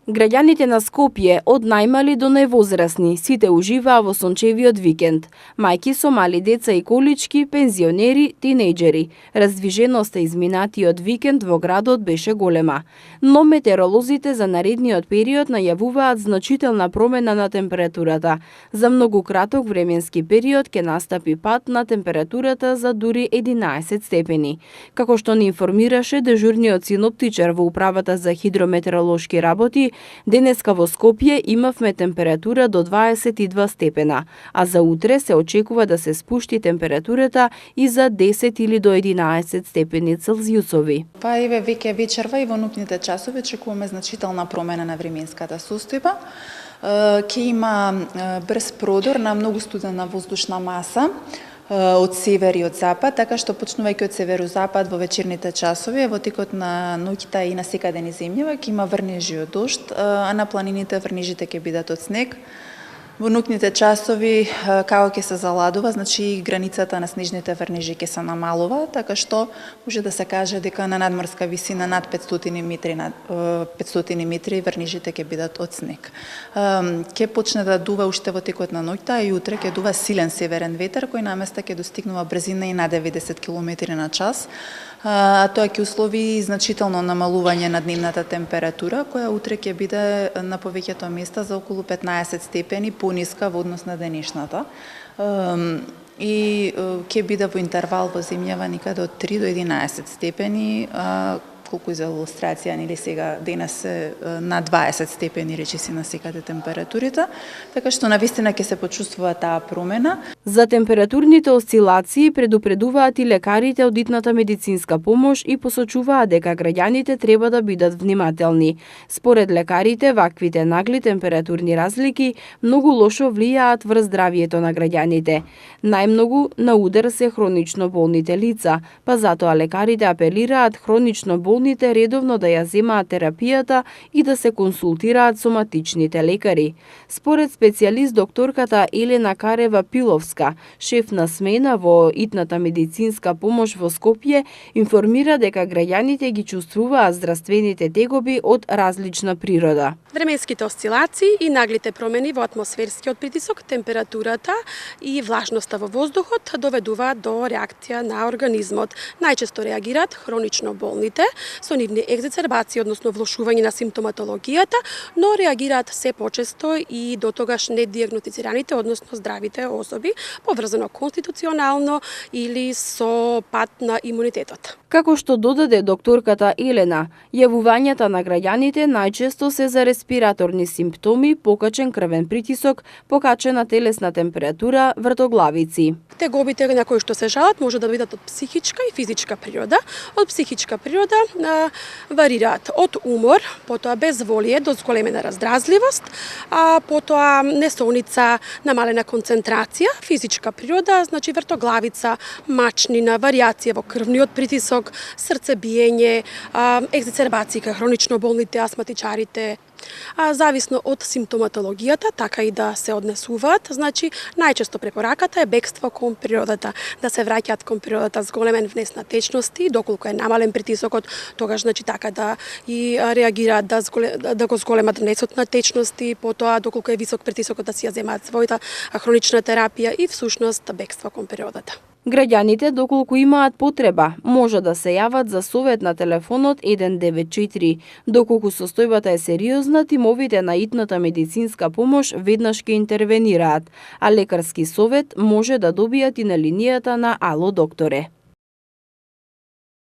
Граѓаните на Скопје, од најмали до највозрасни, сите уживаа во сончевиот викенд. Мајки со мали деца и колички, пензионери, тинејџери. Раздвиженоста изминатиот викенд во градот беше голема. Но метеоролозите за наредниот период најавуваат значителна промена на температурата. За многу краток временски период ќе настапи пад на температурата за дури 11 степени. Како што ни информираше дежурниот синоптичар во Управата за хидрометеоролошки работи, денеска во Скопје имавме температура до 22 степена, а за утре се очекува да се спушти температурата и за 10 или до 11 степени Целзиусови. Па еве веќе вечерва и во ноќните часови очекуваме значителна промена на временската состојба. Ќе има брз продор на многу студена воздушна маса од север и од запад, така што почнувајќи од северозапад во вечерните часови, во текот на ноќта и на секаде низ земјава ќе има врнежи од дожд, а на планините врнежите ќе бидат од снег. Во ноќните часови како ќе се заладува, значи границата на снежните врнежи ќе се намалува, така што може да се каже дека на надморска висина над 500 метри врнежите ќе бидат од снег. Ќе почне да дува уште во текот на ноќта и утре ќе дува силен северен ветер кој наместа ќе достигнува брзина и на 90 км на час. Тоа ќе услови значително намалување на дневната температура, која утре ќе биде на повеќето места за околу 15 степени пониска во однос на денешната. И ќе биде во интервал во земјава никаде од 3 до 11 степени, колку за илустрација, нели сега денес е на 20 степени речиси на секаде температурите, така што навистина ќе се почувствува таа промена. За температурните осцилации предупредуваат и лекарите од итната медицинска помош и посочуваат дека граѓаните треба да бидат внимателни. Според лекарите, ваквите нагли температурни разлики многу лошо влијаат врз здравието на граѓаните. Најмногу на удар се хронично болните лица, па затоа лекарите апелираат хронично болните редовно да ја земаат терапијата и да се консултираат со матичните лекари. Според специјалист докторката Елена Карева-Пиловска, шеф на смена во итната медицинска помош во Скопје, информира дека граѓаните ги чувствуваат здравствените тегоби од различна природа. Временските осцилации и наглите промени во атмосферскиот притисок, температурата и влажноста во воздухот доведуваат до реакција на организмот. Најчесто реагираат хронично болните со нивни екзацербации, односно влошување на симптоматологијата, но реагираат се почесто и до тогаш недиагностицираните, односно здравите особи, поврзано конституционално или со пат на имунитетот. Како што додаде докторката Елена, јавувањата на граѓаните најчесто се за респираторни симптоми, покачен крвен притисок, покачена телесна температура, вртоглавици. Тегобите на кои што се жалат може да бидат од психичка и физичка природа. Од психичка природа варираат од умор, потоа безволие до зголемена раздразливост, а потоа несолница, намалена концентрација. Физичка природа, значи вртоглавица, мачнина, варијација во крвниот притисок, срцебиење, екзацербации кај хронично болните, астматичарите. Зависно од симптоматологијата, така и да се однесуваат, значи најчесто препораката е бегство кон природата, да се враќаат кон природата зголемен внес на течности, доколку е намален притисокот, тогаш значи така да и реагираат да го зголемат внесот на течности, потоа доколку е висок притисокот да си ја земаат својата хронична терапија и всушност бегство кон природата. Граѓаните, доколку имаат потреба, може да се јават за совет на телефонот 194. Доколку состојбата е сериозна, тимовите на итната медицинска помош веднаш ќе интервенираат, а лекарски совет може да добијат и на линијата на Ало докторе.